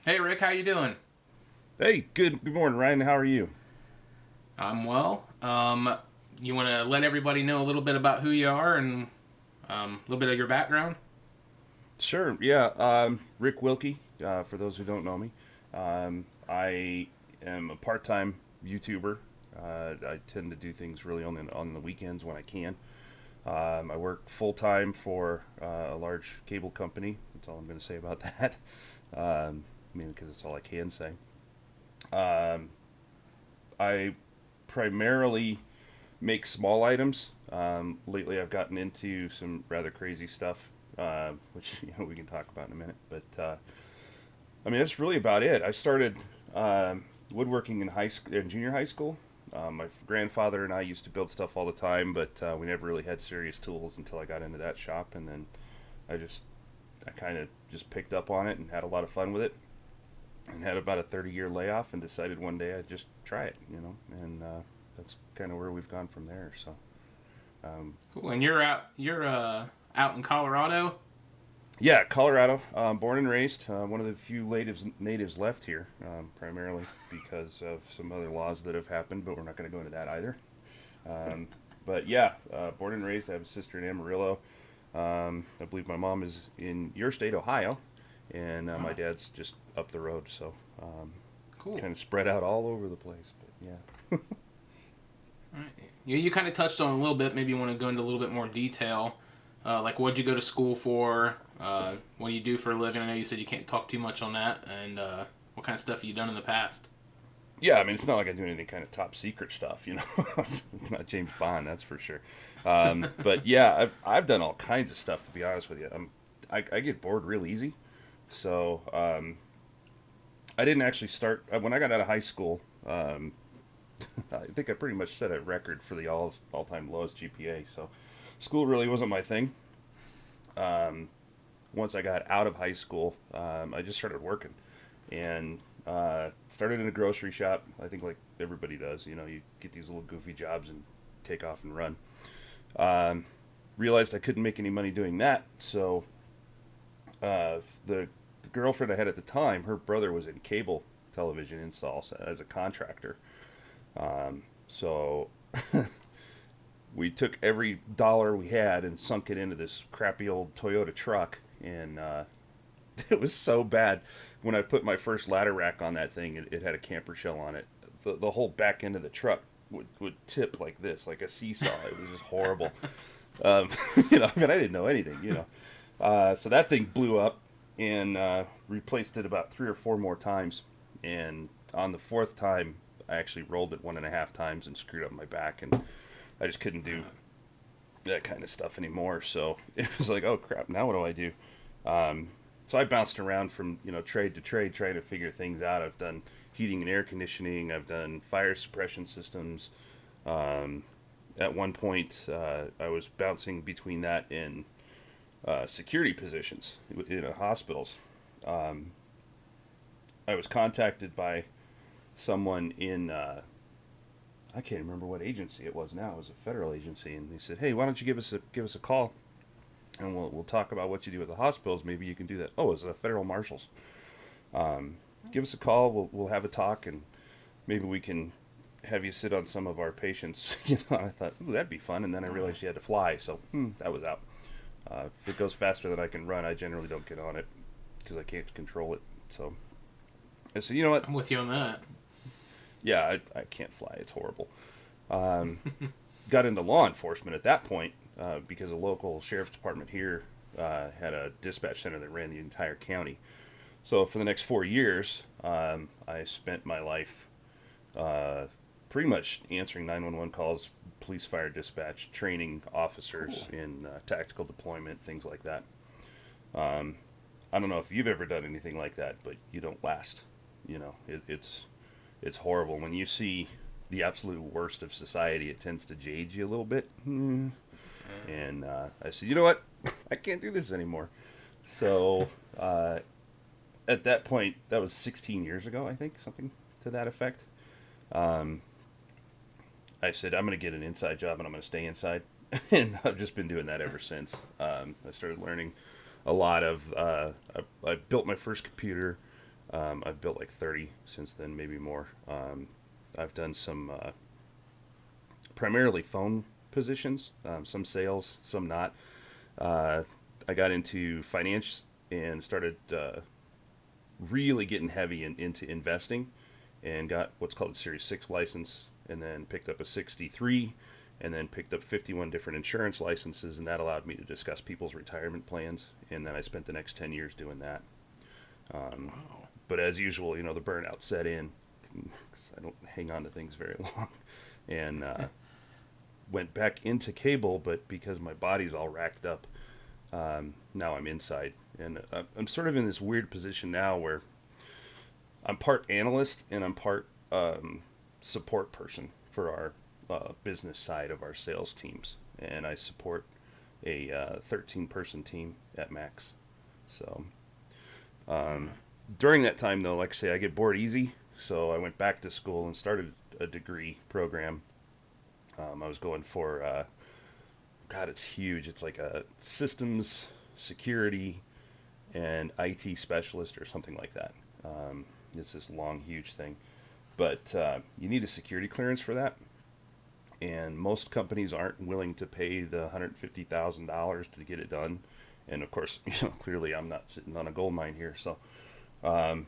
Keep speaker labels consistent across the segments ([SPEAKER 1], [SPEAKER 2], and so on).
[SPEAKER 1] Hey Rick, how you doing?
[SPEAKER 2] Hey, good morning, Ryan. How are you?
[SPEAKER 1] I'm well. You want to let everybody know a little bit about who you are and a little bit of your background?
[SPEAKER 2] Sure. Yeah. Rick Wilke. For those who don't know me, I am a part-time YouTuber. I tend to do things really only on the weekends when I can. I work full time for a large cable company. That's all I'm going to say about that. Mainly because that's all I can say. Um, I primarily make small items. Lately, I've gotten into some rather crazy stuff, which we can talk about in a minute. But I mean, that's really about it. I started woodworking in in junior high school. My grandfather and I used to build stuff all the time, but we never really had serious tools until I got into that shop, and then I just I kind of just picked up on it and had a lot of fun with it, and had about a 30-year layoff, and decided one day I'd just try it, and that's kind of where we've gone from there. So. Um,
[SPEAKER 1] Cool. And you're out in Colorado.
[SPEAKER 2] Yeah, Colorado. Born and raised. One of the few natives left here, primarily because of some other laws that have happened, but we're not going to go into that either. Um, but yeah, born and raised. I have a sister in Amarillo. I believe my mom is in your state, Ohio, and my
[SPEAKER 1] Oh,
[SPEAKER 2] dad's just up the road. So
[SPEAKER 1] cool.
[SPEAKER 2] kind of spread out all over the place. But yeah.
[SPEAKER 1] All right. You kind of touched on it a little bit. Maybe you want to go into a little bit more detail. Like, what'd you go to school for? What do you do for a living? I know you said you can't talk too much on that. And what kind of stuff have you done in the past?
[SPEAKER 2] Yeah, I mean, it's not like I do anything kind of top secret stuff, it's not James Bond, that's for sure. But yeah, I've done all kinds of stuff, to be honest with you. I get bored real easy. So I didn't actually start, when I got out of high school, I think I pretty much set a record for the all time lowest GPA. So school really wasn't my thing. Once I got out of high school, I just started working, and started in a grocery shop. I think like everybody does. You get these little goofy jobs and take off and run. Um, Realized I couldn't make any money doing that, so the girlfriend I had at the time, her brother was in cable television installs as a contractor. So we took every dollar we had and sunk it into this crappy old Toyota truck, and it was so bad. When I put my first ladder rack on that thing, it had a camper shell on it. The whole back end of the truck would tip like this, like a seesaw. It was just horrible. Um, I mean, I didn't know anything, So that thing blew up, and replaced it about three or four more times. And on the fourth time, I actually rolled it one and a half times and screwed up my back, and I just couldn't do that kind of stuff anymore. So it was like, oh crap, now what do I do? So I bounced around from trade to trade, trying to figure things out. I've done heating and air conditioning. I've done fire suppression systems. Um, at one point, I was bouncing between that and security positions in hospitals. Um, I was contacted by someone in I can't remember what agency it was now. It was a federal agency, and they said, "Hey, why don't you give us a call, and we'll talk about what you do at the hospitals. Maybe you can do that." Oh, it was the federal marshals. Give us a call. We'll have a talk, and maybe we can have you sit on some of our patients. I thought, ooh, that'd be fun, and then I realized you had to fly, so that was out. If it goes faster than I can run, I generally don't get on it because I can't control it. So I said, you know what?
[SPEAKER 1] I'm with you on that.
[SPEAKER 2] Yeah, I can't fly. It's horrible. Got into law enforcement at that point because a local sheriff's department here had a dispatch center that ran the entire county. So for the next 4 years, I spent my life pretty much answering 911 calls, police, fire, dispatch, training officers
[SPEAKER 1] Cool.
[SPEAKER 2] in tactical deployment, things like that. I don't know if you've ever done anything like that, but you don't last. It's horrible when you see the absolute worst of society. It tends to jade you a little bit. And I said, you know what? I can't do this anymore. So at that point, that was 16 years ago, I think, something to that effect. Um, I said, I'm going to get an inside job and I'm going to stay inside. And I've just been doing that ever since. I started learning a lot of. I built my first computer. I've built like 30 since then, maybe more. I've done some primarily phone positions, some sales, some not. I got into finance and started really getting heavy into investing, and got what's called a Series 6 license, and then picked up a 63, and then picked up 51 different insurance licenses, and that allowed me to discuss people's retirement plans, and then I spent the next 10 years doing that.
[SPEAKER 1] Wow.
[SPEAKER 2] But as usual, the burnout set in. 'Cause I don't hang on to things very long, and went back into cable, but because my body's all racked up, now I'm inside, and I'm sort of in this weird position now where I'm part analyst and I'm part support person for our business side of our sales teams, and I support a 13-person team at Max. So during that time, though, like I say, I get bored easy, so I went back to school and started a degree program. I was going for God, it's huge. It's like a systems security and IT specialist or something like that. It's this long, huge thing. But you need a security clearance for that. And most companies aren't willing to pay the $150,000 to get it done. And of course, clearly I'm not sitting on a gold mine here. So I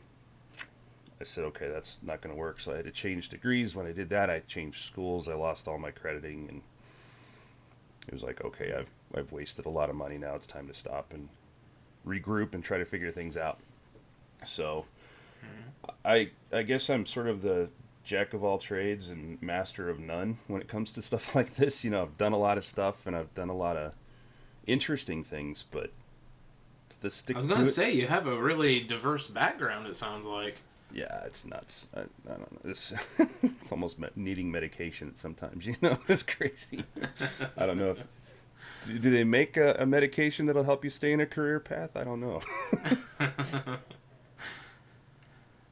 [SPEAKER 2] said, okay, that's not going to work. So I had to change degrees. When I did that, I changed schools. I lost all my crediting, and it was like, okay, I've wasted a lot of money. Now it's time to stop and regroup and try to figure things out. So I guess I'm sort of the jack of all trades and master of none when it comes to stuff like this. I've done a lot of stuff and I've done a lot of interesting things, but the stick
[SPEAKER 1] I was
[SPEAKER 2] to
[SPEAKER 1] going to
[SPEAKER 2] it,
[SPEAKER 1] say, you have a really diverse background, it sounds like.
[SPEAKER 2] yeah, it's nuts. I don't know. It's almost needing medication sometimes. It's crazy. I don't know if do they make a medication that'll help you stay in a career path? I don't know.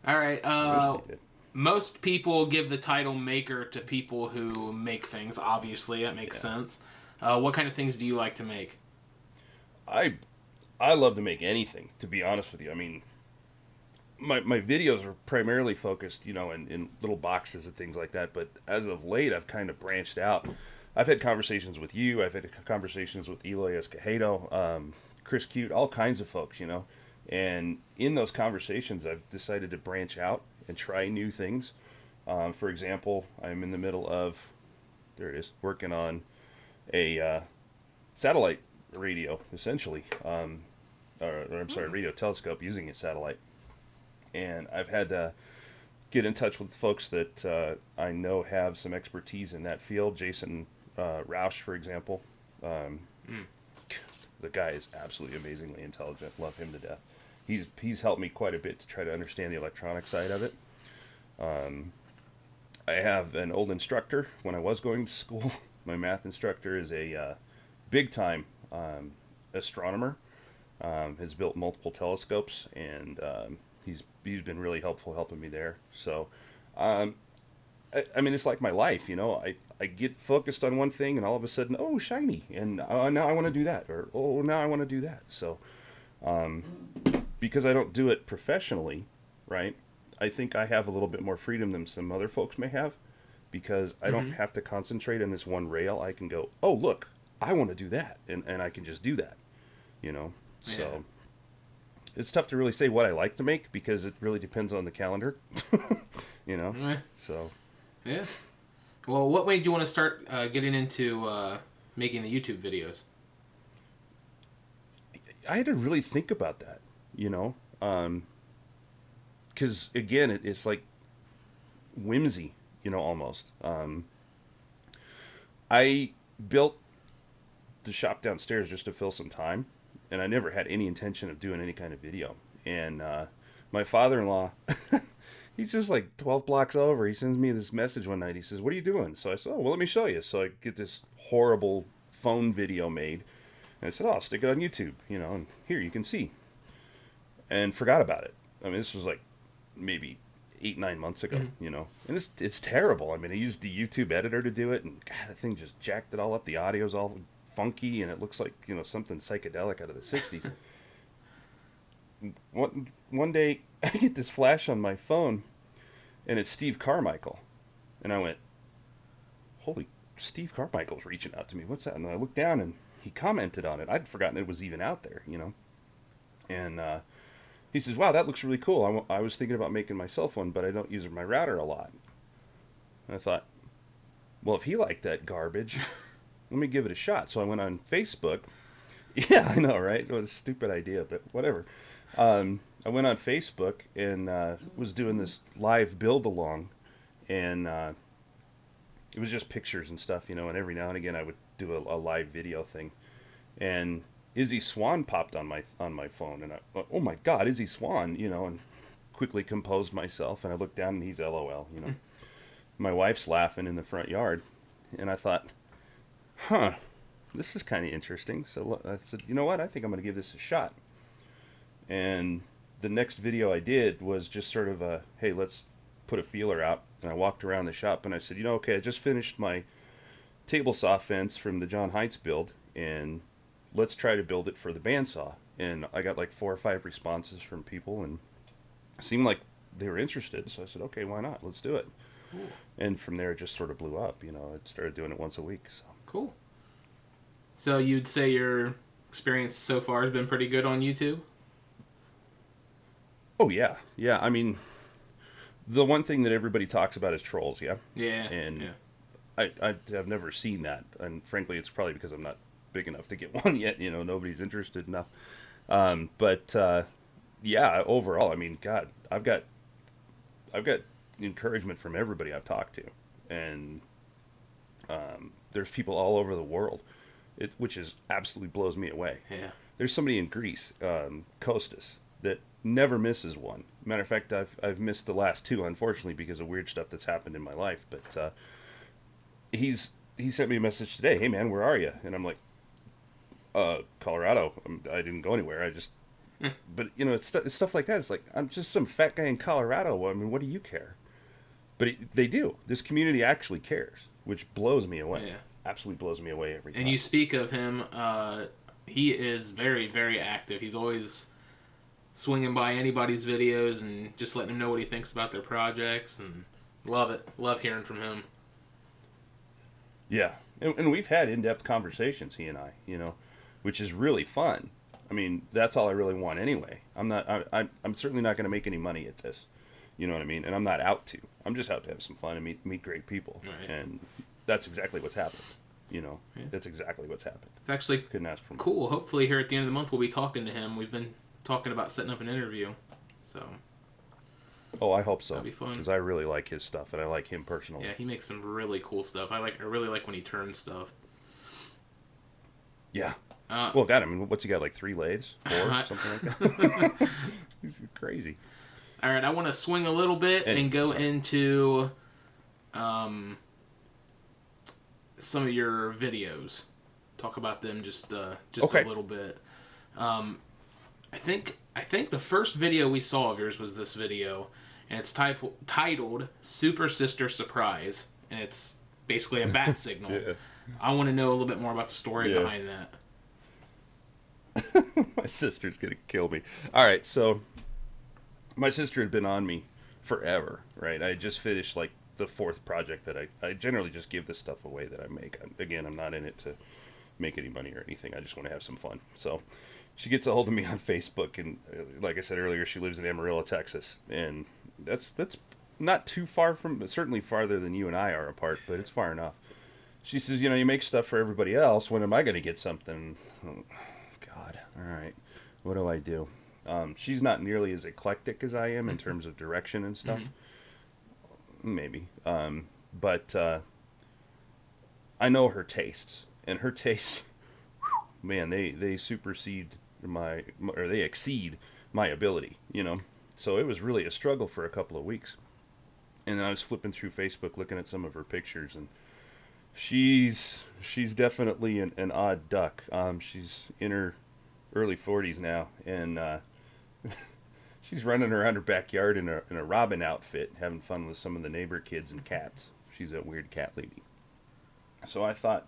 [SPEAKER 1] All right.
[SPEAKER 2] I wish they did.
[SPEAKER 1] Most people give the title maker to people who make things. Obviously, that makes sense. What kind of things do you like to make?
[SPEAKER 2] I love to make anything, to be honest with you. I mean, my videos are primarily focused, in little boxes and things like that. But as of late, I've kind of branched out. I've had conversations with you. I've had conversations with Eloy Escojedo, Chris Cute, all kinds of folks, And in those conversations, I've decided to branch out and try new things. For example, I'm in the middle of, there it is, working on a satellite radio, essentially. Radio telescope using a satellite. And I've had to get in touch with folks that I know have some expertise in that field. Jason Roush, for example. The guy is absolutely amazingly intelligent. Love him to death. He's helped me quite a bit to try to understand the electronic side of it. I have an old instructor when I was going to school. My math instructor is a big-time astronomer. Has built multiple telescopes, and he's been really helpful helping me there. So, I mean, it's like my life, I get focused on one thing, and all of a sudden, oh, shiny, and now I want to do that, or oh, now I want to do that. So, because I don't do it professionally, right, I think I have a little bit more freedom than some other folks may have, because I don't have to concentrate on this one rail. I can go, oh, look, I want to do that, and I can just do that, So it's tough to really say what I like to make, because it really depends on the calendar, So
[SPEAKER 1] Yeah. Well, what made you want to start getting into making the YouTube videos?
[SPEAKER 2] I had to really think about that, because again, it's like whimsy, almost. I built the shop downstairs just to fill some time, and I never had any intention of doing any kind of video. And my father-in-law, he's just like 12 blocks over. He sends me this message one night. He says, "What are you doing?" So I said, "Oh, well, let me show you." So I get this horrible phone video made, and I said, "Oh, I'll stick it on YouTube, and here you can see." And forgot about it. I mean, this was like maybe 8-9 months ago, and it's terrible. I mean, I used the YouTube editor to do it, and God, the thing just jacked it all up. The audio's all funky, and it looks like something psychedelic out of the 60s. one day I get this flash on my phone, and it's Steve Carmichael, and I went, "Holy, Steve Carmichael's reaching out to me. What's that?" And I looked down, and he commented on it. I'd forgotten it was even out there, And he says, "Wow, that looks really cool. I was thinking about making myself one, but I don't use my router a lot." And I thought, well, if he liked that garbage, let me give it a shot. So I went on Facebook. Yeah, I know, right? It was a stupid idea, but whatever. I went on Facebook and was doing this live build along, and it was just pictures and stuff, and every now and again I would do a live video thing. And Izzy Swan popped on my phone, and I went, "Oh my God, Izzy Swan," and quickly composed myself, and I looked down and he's LOL, My wife's laughing in the front yard, and I thought, this is kind of interesting. So I said, you know what? I think I'm going to give this a shot. And the next video I did was just sort of a, hey, let's put a feeler out. And I walked around the shop and I said, okay, I just finished my table saw fence from the John Heights build, and let's try to build it for the bandsaw. And I got like 4 or 5 responses from people, and it seemed like they were interested. So I said, okay, why not? Let's do it. Cool. And from there, it just sort of blew up. I started doing it once a week. So.
[SPEAKER 1] Cool. So you'd say your experience so far has been pretty good on YouTube?
[SPEAKER 2] Oh, yeah. Yeah, I mean, the one thing that everybody talks about is trolls, yeah?
[SPEAKER 1] Yeah.
[SPEAKER 2] And
[SPEAKER 1] yeah.
[SPEAKER 2] I've never seen that. And frankly, it's probably because I'm not big enough to get one yet. Nobody's interested enough. Yeah, overall, I mean, God, I've got encouragement from everybody I've talked to. And there's people all over the world, which absolutely blows me away.
[SPEAKER 1] Yeah.
[SPEAKER 2] There's somebody in Greece, Kostas, that never misses one. Matter of fact, I've missed the last 2, unfortunately, because of weird stuff that's happened in my life. But he sent me a message today. "Hey, man, where are you?" And I'm like, Colorado. I didn't go anywhere. I just... But, it's stuff like that. It's like, I'm just some fat guy in Colorado. I mean, what do you care? But they do. This community actually cares, which blows me away. Yeah. Absolutely blows me away every time.
[SPEAKER 1] And you speak of him, he is very, very active. He's always swinging by anybody's videos and just letting him know what he thinks about their projects, and love it. Love hearing from him.
[SPEAKER 2] Yeah. And we've had in-depth conversations, he and I, which is really fun. I mean, that's all I really want anyway. I'm certainly not going to make any money at this. You know what I mean? And I'm not out to. I'm just out to have some fun and meet great people. Right. And that's exactly what's happened. Yeah. That's exactly what's happened.
[SPEAKER 1] It's actually
[SPEAKER 2] couldn't ask for more.
[SPEAKER 1] Cool. Hopefully here at the end of the month we'll be talking to him. We've been talking about setting up an interview. So.
[SPEAKER 2] Oh, I hope so.
[SPEAKER 1] That'll be fun.
[SPEAKER 2] Because I really like his stuff, and I like him personally.
[SPEAKER 1] Yeah, he makes some really cool stuff. I really like when he turns stuff.
[SPEAKER 2] Yeah. Well, God, I mean, what's he got, like 3 lathes? 4? Something like that? He's crazy.
[SPEAKER 1] All right, I want to swing a little bit and go into some of your videos. Talk about them just okay. A little bit. I think the first video we saw of yours was this video, and it's titled "Super Sister Surprise," and it's basically a bat signal. Yeah. I want to know a little bit more about the story behind that.
[SPEAKER 2] My sister's gonna kill me. All right, so my sister had been on me forever, right? I just finished like the 4th project that I generally just give this stuff away that I make. Again, I'm not in it to make any money or anything. I just want to have some fun. So she gets a hold of me on Facebook, and like I said earlier, she lives in Amarillo, Texas, and that's not too far from, certainly farther than you and I are apart, but it's far enough. She says, you make stuff for everybody else. When am I going to get something? Oh, God. All right. What do I do? She's not nearly as eclectic as I am in terms of direction and stuff. Mm-hmm. Maybe. But I know her tastes. And her tastes, man, they supersede or they exceed my ability, So it was really a struggle for a couple of weeks. And I was flipping through Facebook looking at some of her pictures, and she's definitely an odd duck. She's in her early 40s now, and she's running around her backyard in a Robin outfit, having fun with some of the neighbor kids and cats. She's a weird cat lady. So I thought,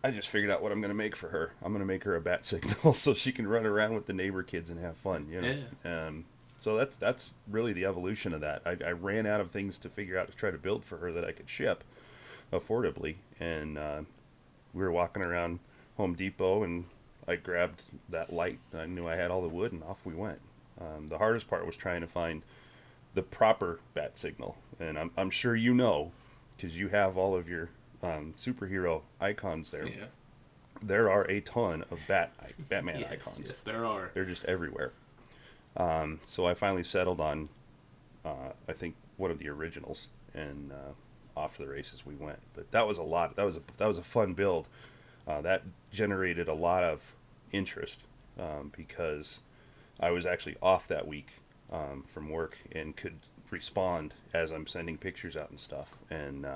[SPEAKER 2] I just figured out what I'm going to make for her. I'm going to make her a bat signal so she can run around with the neighbor kids and have fun, you know.
[SPEAKER 1] Yeah.
[SPEAKER 2] So that's really the evolution of that. I ran out of things to figure out to try to build for her that I could ship affordably, and we were walking around Home Depot, and I grabbed that light. I knew I had all the wood, and off we went. The hardest part was trying to find the proper bat signal, and I'm sure you know, because you have all of your superhero icons there.
[SPEAKER 1] Yeah.
[SPEAKER 2] There are a ton of Batman
[SPEAKER 1] Yes,
[SPEAKER 2] icons.
[SPEAKER 1] yes, there are.
[SPEAKER 2] They're just everywhere. So I finally settled on, I think, one of the originals, and off to the races we went. But that was a lot. That was a fun build. That generated a lot of interest because I was actually off that week from work and could respond as I'm sending pictures out and stuff. And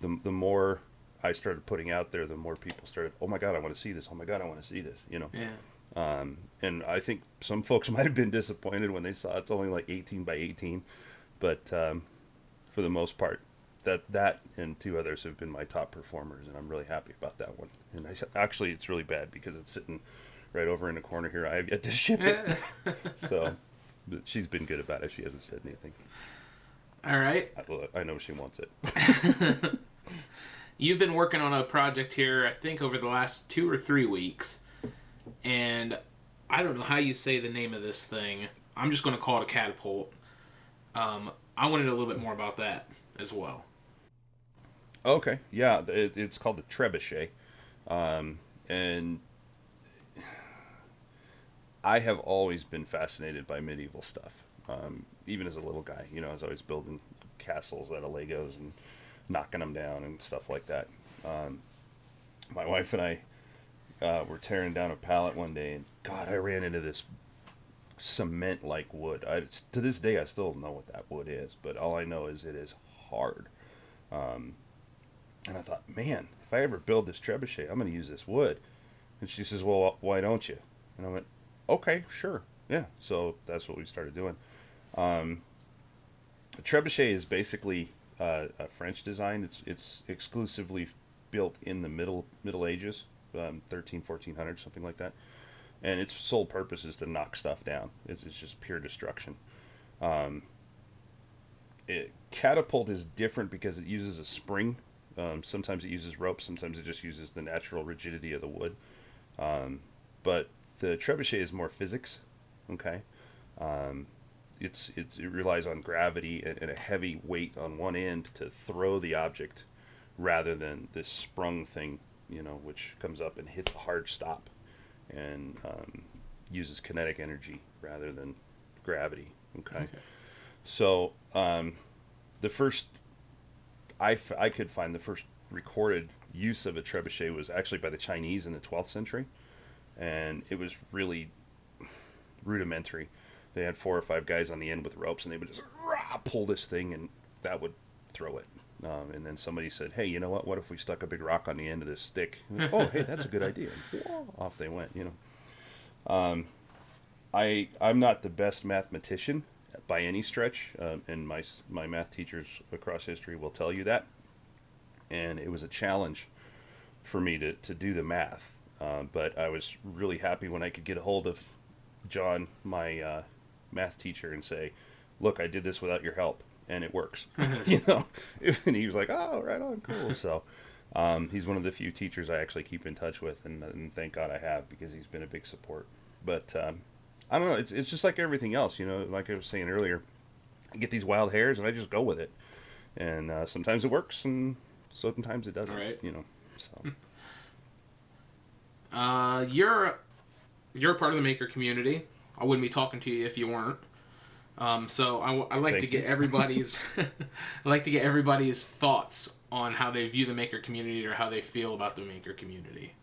[SPEAKER 2] the more I started putting out there, the more people started, oh my God, I want to see this. Oh my God, I want to see this, you know.
[SPEAKER 1] Yeah.
[SPEAKER 2] And I think some folks might have been disappointed when they saw it's only like 18 by 18. But for the most part, that and two others have been my top performers, and I'm really happy about that one. And actually, it's really bad because it's sitting right over in the corner here. I have yet to ship it. So but she's been good about it. She hasn't said anything.
[SPEAKER 1] All right.
[SPEAKER 2] I know she wants it.
[SPEAKER 1] You've been working on a project here, I think, over the last 2 or 3 weeks. And I don't know how you say the name of this thing. I'm just going to call it a catapult. I want to know a little bit more about that as well.
[SPEAKER 2] Okay, yeah, it's called the Trebuchet. And I have always been fascinated by medieval stuff. Even as a little guy, you know, I was always building castles out of Legos and knocking them down and stuff like that. My wife and I were tearing down a pallet one day, and God, I ran into this cement-like wood. To this day, I still don't know what that wood is, but all I know is it is hard. And I thought, man, if I ever build this trebuchet, I'm going to use this wood. And she says, well, why don't you? And I went, okay, sure, yeah. So that's what we started doing. A trebuchet is basically a French design. It's exclusively built in the Middle Ages, 1400, something like that. And its sole purpose is to knock stuff down. It's just pure destruction. Catapult is different because it uses a spring. Sometimes it uses rope. Sometimes it just uses the natural rigidity of the wood. But the trebuchet is more physics. Okay. It relies on gravity and a heavy weight on one end to throw the object, rather than this sprung thing, you know, which comes up and hits a hard stop, and uses kinetic energy rather than gravity. Okay. So the first I could find the first recorded use of a trebuchet was actually by the Chinese in the 12th century, and it was really rudimentary. They had 4 or 5 guys on the end with ropes, and they would just pull this thing, and that would throw it. And then somebody said, hey, you know what? What if we stuck a big rock on the end of this stick? Oh, hey, that's a good idea. And off they went, you know. I'm not the best mathematician by any stretch, and my math teachers across history will tell you that. And it was a challenge for me to do the math. But I was really happy when I could get a hold of John, my math teacher, and say, look, I did this without your help, and it works. You know, and he was like, oh, right on, cool. So he's one of the few teachers I actually keep in touch with, and thank God I have, because he's been a big support. But I don't know, it's just like everything else, you know, like I was saying earlier, I get these wild hairs and I just go with it, and sometimes it works and sometimes it doesn't. Right. You know. So
[SPEAKER 1] you're a part of the maker community. I wouldn't be talking to you if you weren't. So I like to get everybody's I like to get everybody's thoughts on how they view the maker community, or how they feel about the maker community.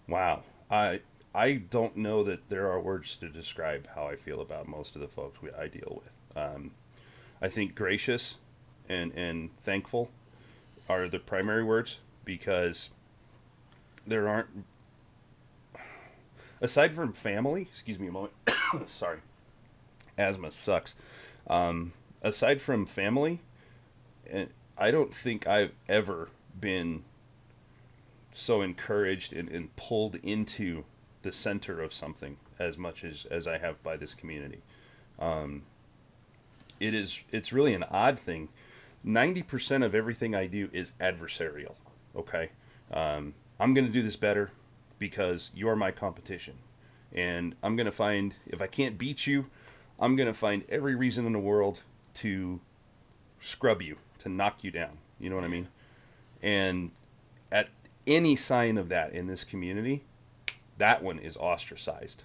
[SPEAKER 2] Wow. I don't know that there are words to describe how I feel about most of the folks I deal with. I think gracious and thankful are the primary words, because there aren't, aside from family, excuse me a moment, sorry, asthma sucks. Aside from family, I don't think I've ever been so encouraged and pulled into the center of something as much as I have by this community. It's really an odd thing. 90% of everything I do is adversarial. Okay, I'm going to do this better because you're my competition, and I'm going to find, if I can't beat you, I'm going to find every reason in the world to scrub you, to knock you down. You know what I mean? And at any sign of that in this community, that one is ostracized,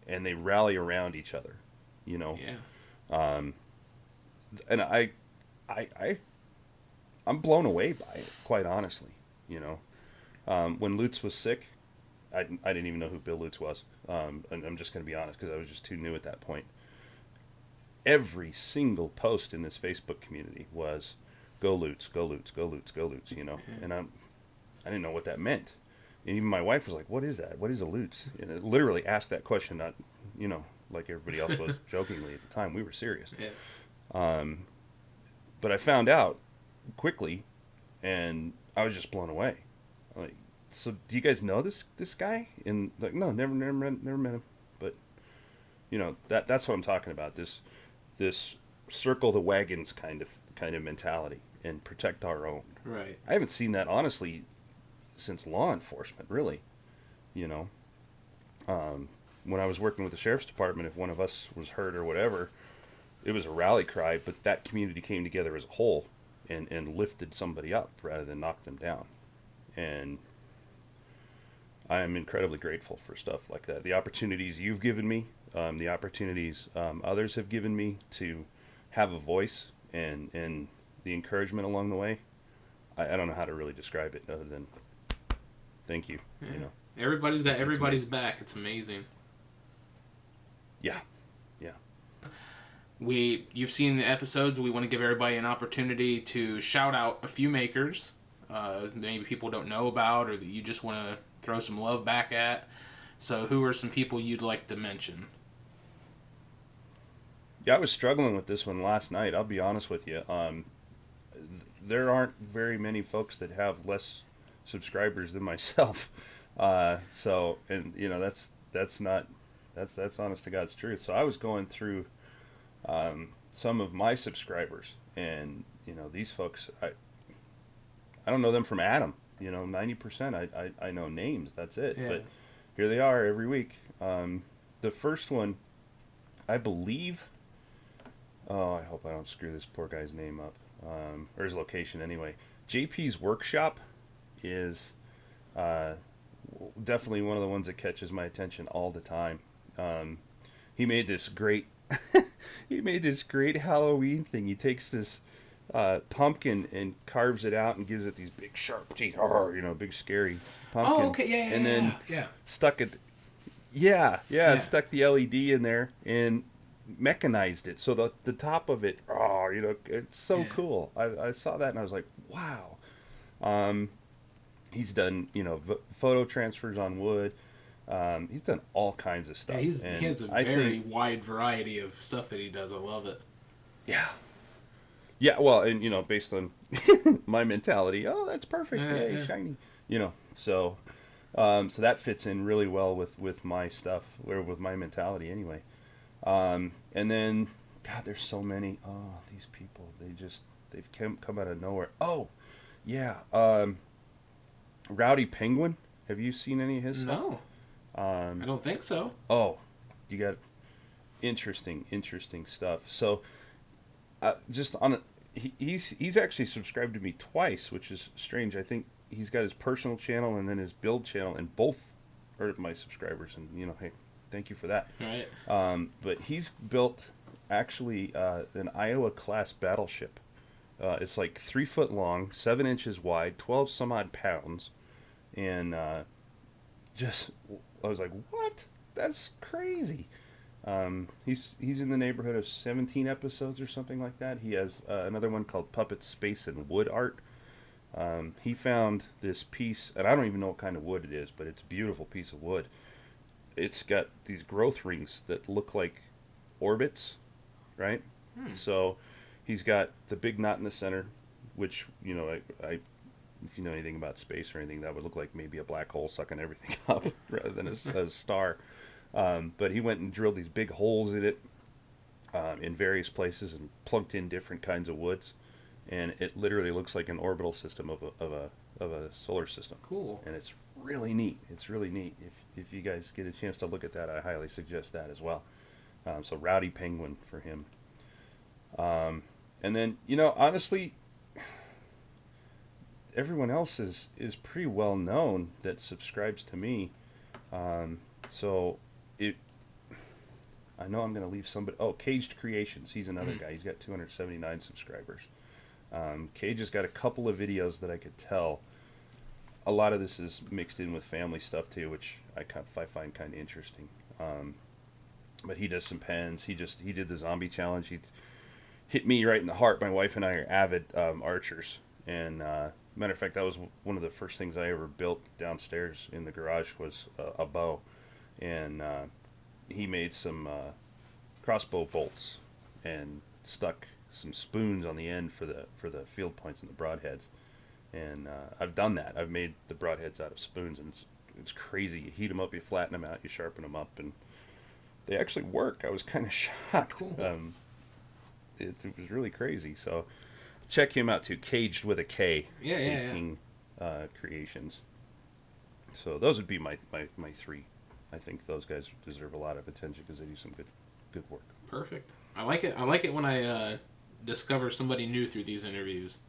[SPEAKER 2] and they rally around each other. You know.
[SPEAKER 1] Yeah.
[SPEAKER 2] And I'm blown away by it, quite honestly. You know, when Lutz was sick, I didn't even know who Bill Lutz was. And I'm just going to be honest because I was just too new at that point. Every single post in this Facebook community was, "Go Lutz, go Lutz, go Lutz, go Lutz." You know, and I didn't know what that meant. And even my wife was like, "What is that? What is a Lutz?" And it literally asked that question, not, you know, like everybody else was jokingly at the time. We were serious.
[SPEAKER 1] Yeah.
[SPEAKER 2] But I found out quickly, and I was just blown away. Like, so do you guys know this guy? And like, no, never met him. But you know, that's what I'm talking about. This circle the wagons kind of mentality and protect our own.
[SPEAKER 1] Right.
[SPEAKER 2] I haven't seen that honestly since law enforcement, really. You know, when I was working with the sheriff's department, if one of us was hurt or whatever, it was a rally cry, but that community came together as a whole and lifted somebody up rather than knock them down. And I am incredibly grateful for stuff like that. The opportunities you've given me, the opportunities others have given me to have a voice and the encouragement along the way. I don't know how to really describe it other than thank you.
[SPEAKER 1] Yeah.
[SPEAKER 2] You know,
[SPEAKER 1] Everybody's got everybody's back. It's amazing.
[SPEAKER 2] Yeah.
[SPEAKER 1] You've seen the episodes. We want to give everybody an opportunity to shout out a few makers, maybe people don't know about, or that you just want to throw some love back at. So, who are some people you'd like to mention?
[SPEAKER 2] Yeah, I was struggling with this one last night. I'll be honest with you. There aren't very many folks that have less subscribers than myself. So, and you know, that's honest to God's truth. So I was going through some of my subscribers, and you know, these folks, I don't know them from Adam. You know, 90% I know names. That's it.
[SPEAKER 1] Yeah.
[SPEAKER 2] But here they are every week. The first one, I believe. Oh, I hope I don't screw this poor guy's name up, or his location anyway. JP's Workshop is definitely one of the ones that catches my attention all the time. He made this great Halloween thing. He takes this pumpkin and carves it out and gives it these big sharp teeth. Oh, you know, big scary pumpkin.
[SPEAKER 1] Oh, okay, yeah,
[SPEAKER 2] and then stuck it. Stuck the LED in there and mechanized it. So the top of it, oh, you know, it's so cool. I saw that and I was like, wow. He's done, you know, photo transfers on wood. He's done all kinds of stuff.
[SPEAKER 1] Yeah, he has a very wide variety of stuff that he does. I love it.
[SPEAKER 2] Yeah. Yeah, well, and, you know, based on my mentality, oh, that's perfect. Yeah, shiny. You know, so that fits in really well with my stuff, or with my mentality anyway. And then, God, there's so many. Oh, these people, they've come out of nowhere. Oh, yeah. Rowdy Penguin. Have you seen any of his stuff?
[SPEAKER 1] No. I don't think so.
[SPEAKER 2] Oh, you got interesting stuff. So, just on he's actually subscribed to me twice, which is strange. I think he's got his personal channel and then his build channel, and both are my subscribers. And you know, hey, thank you for that.
[SPEAKER 1] Right.
[SPEAKER 2] But he's built actually an Iowa class battleship. It's like 3 foot long, 7 inches wide, 12 some odd pounds, and I was like, what? That's crazy. He's in the neighborhood of 17 episodes or something like that. He has another one called Puppet Space and Wood Art. He found this piece, and I don't even know what kind of wood it is, but it's a beautiful piece of wood. It's got these growth rings that look like orbits, right? So he's got the big knot in the center, which, you know, I if you know anything about space or anything, that would look like maybe a black hole sucking everything up rather than a star. But he went and drilled these big holes in it in various places and plunked in different kinds of woods, and it literally looks like an orbital system of a solar system.
[SPEAKER 1] Cool.
[SPEAKER 2] And it's really neat. It's really neat. If you guys get a chance to look at that, I highly suggest that as well. So Rowdy Penguin for him. And then, honestly, everyone else is pretty well known that subscribes to me. So I know I'm going to leave somebody. Oh, Caged Creations. He's another guy. He's got 279 subscribers. Cage has got a couple of videos that I could tell. A lot of this is mixed in with family stuff too, which I find kind of interesting. But he does some pens. He did the zombie challenge. He hit me right in the heart. My wife and I are avid archers, and matter of fact, that was one of the first things I ever built downstairs in the garage was a bow, and he made some crossbow bolts and stuck some spoons on the end for the field points and the broadheads. And I've done that. I've made the broadheads out of spoons, and it's crazy. You heat them up, you flatten them out, you sharpen them up, and they actually work. I was kind of shocked.
[SPEAKER 1] Cool.
[SPEAKER 2] It was really crazy. So check him out too. Caged with a K.
[SPEAKER 1] Yeah.
[SPEAKER 2] King Creations. So those would be my three. I think those guys deserve a lot of attention because they do some good work.
[SPEAKER 1] Perfect. I like it. I like it when I discover somebody new through these interviews.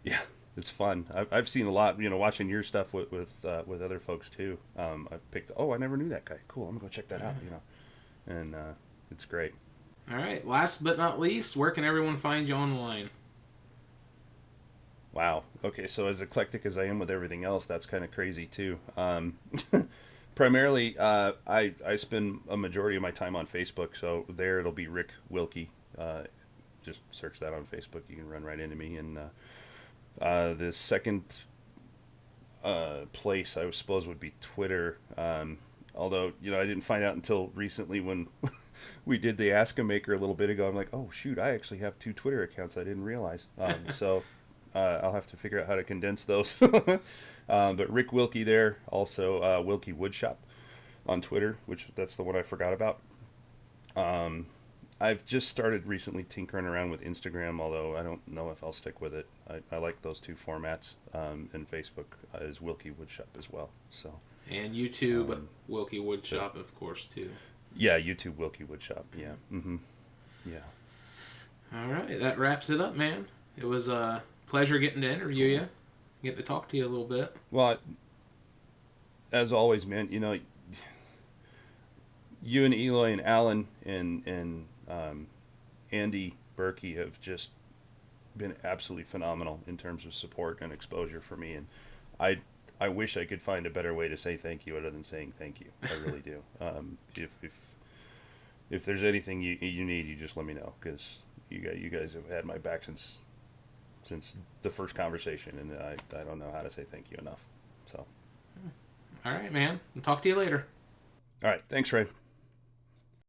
[SPEAKER 2] Yeah, it's fun. I've seen a lot. Watching your stuff with other folks too. I've picked. Oh, I never knew that guy. Cool. I'm gonna go check that out. And it's great.
[SPEAKER 1] All right. Last but not least, where can everyone find you online?
[SPEAKER 2] Wow. Okay. So as eclectic as I am with everything else, that's kind of crazy too. Primarily, I spend a majority of my time on Facebook. So there it'll be Rick Wilke. Just search that on Facebook. You can run right into me. And the second place I suppose would be Twitter. Although I didn't find out until recently when we did the Ask a Maker a little bit ago. I'm like, oh shoot, I actually have 2 Twitter accounts. I didn't realize. So I'll have to figure out how to condense those. But Rick Wilke there, also Wilke Woodshop on Twitter, which that's the one I forgot about. I've just started recently tinkering around with Instagram, although I don't know if I'll stick with it. I like those 2 formats, and Facebook is Wilke Woodshop as well. So
[SPEAKER 1] and YouTube, Wilke Woodshop, of course, too.
[SPEAKER 2] Yeah, YouTube Wilke Woodshop. Yeah. Mm-hmm. Yeah.
[SPEAKER 1] All right, that wraps it up, man. It was a pleasure getting to interview you, get to talk to you a little bit.
[SPEAKER 2] Well, as always, man, you and Eloy and Alan and Andy Berkey have just been absolutely phenomenal in terms of support and exposure for me, and I wish I could find a better way to say thank you other than saying thank you. I really do. If there's anything you need, you just let me know, because you guys have had my back since the first conversation, and I don't know how to say thank you enough. So,
[SPEAKER 1] all right, man. I'll talk to you later.
[SPEAKER 2] All right, thanks, Ray.